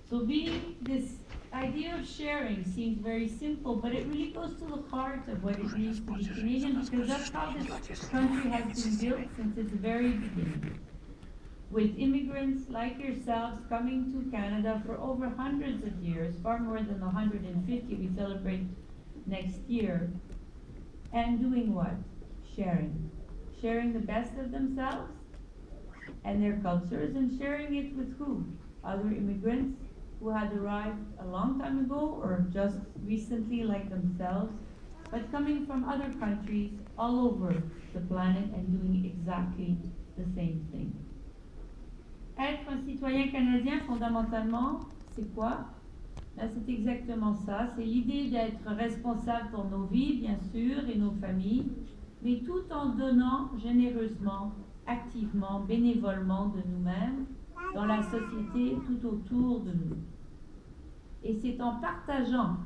So this idea of sharing seems very simple, but it really goes to the heart of what it means to be Canadian, because that's how this country has been built since its very beginning. With immigrants like yourselves coming to Canada for over hundreds of years, far more than the 150 we celebrate next year, and doing what? Sharing. Sharing the best of themselves and their cultures, and sharing it with who? Other immigrants who had arrived a long time ago or just recently like themselves, but coming from other countries all over the planet and doing exactly the same thing. Être un citoyen canadien, fondamentalement, c'est quoi? Là, c'est exactement ça. C'est l'idée d'être responsable pour nos vies, bien sûr, et nos familles, mais tout en donnant généreusement, activement, bénévolement de nous-mêmes dans la société tout autour de nous. Et c'est en partageant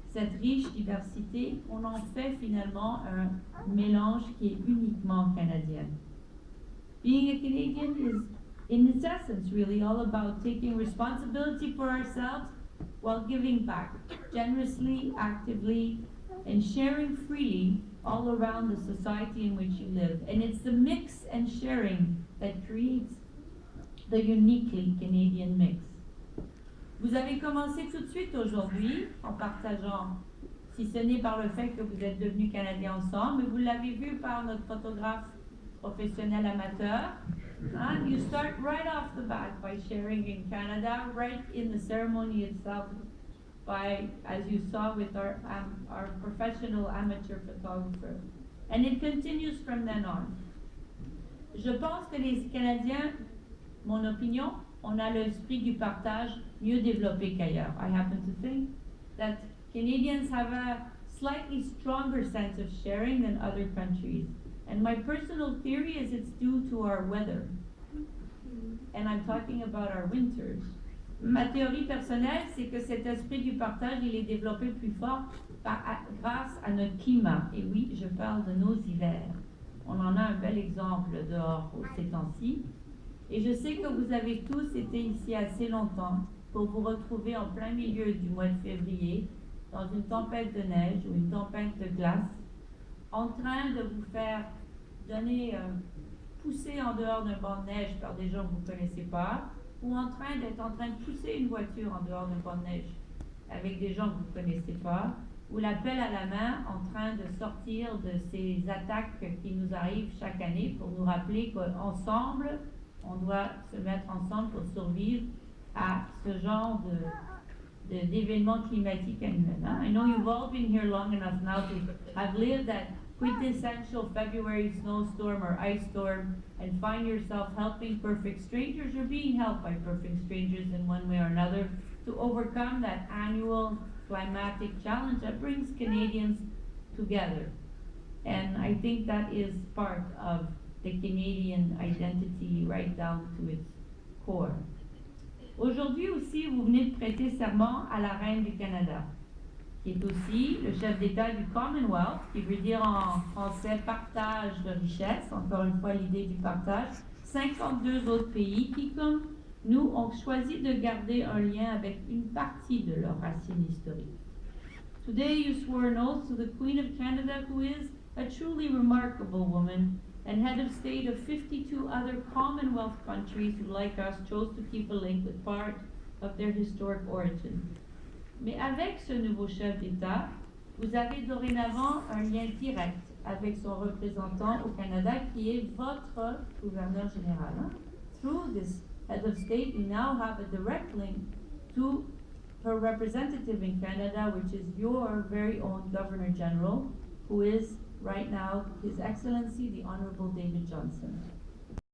cette riche diversité qu'on en fait finalement un mélange qui est uniquement canadien. Being a Canadian is, in its essence, really all about taking responsibility for ourselves while giving back generously, actively, and sharing freely all around the society in which you live. And it's the mix and sharing that creates the uniquely Canadian mix. Vous avez commencé tout de suite aujourd'hui en partageant, si ce n'est par le fait que vous êtes devenus Canadiens ensemble, mais vous l'avez vu par notre photographe professionnel amateur. You start right off the bat by sharing in Canada, right in the ceremony itself, by, as you saw with our professional amateur photographer. And it continues from then on. Je pense que les Canadiens, mon opinion, on a l'esprit du partage mieux développé qu'ailleurs. I happen to think that Canadians have a slightly stronger sense of sharing than other countries. And my personal theory is it's due to our weather. And I'm talking about our winters. Ma théorie personnelle, c'est que cet esprit du partage, il est développé plus fort grâce à notre climat. Et oui, je parle de nos hivers. On en a un bel exemple dehors ces temps-ci. Et je sais que vous avez tous été ici assez longtemps pour vous retrouver en plein milieu du mois de février, dans une tempête de neige ou une tempête de glace, en train de vous faire donner, pousser en dehors d'un banc de neige par des gens que vous ne connaissez pas, ou en train de pousser une voiture en dehors d'un banc de neige avec des gens que vous ne connaissez pas, ou la pelle à la main en train de sortir de ces attaques qui nous arrivent chaque année pour nous rappeler qu'ensemble, on doit se mettre ensemble pour survivre à ce genre d'événements climatiques annuels. I know you've all been here long enough now to have lived that quintessential February snowstorm or ice storm and find yourself helping perfect strangers or being helped by perfect strangers in one way or another to overcome that annual climatic challenge that brings Canadians together. And I think that is part of the Canadian identity right down to its core. Aujourd'hui aussi, vous venez de prêter serment à la Reine du Canada, qui est aussi le chef d'État du Commonwealth, qui veut dire en français partage de richesse, encore une fois l'idée du partage, 52 autres pays qui, comme nous, ont choisi de garder un lien avec une partie de leurs racines historiques. Today you swore an oath to the Queen of Canada, who is a truly remarkable woman and head of state of 52 other Commonwealth countries who, like us, chose to keep a link with part of their historic origin. Mais avec ce nouveau chef d'État, vous avez dorénavant un lien direct avec son représentant au Canada, qui est votre gouverneur général. Through this head of state, you now have a direct link to her representative in Canada, which is your very own Governor General, who is right now His Excellency the Honorable David Johnston.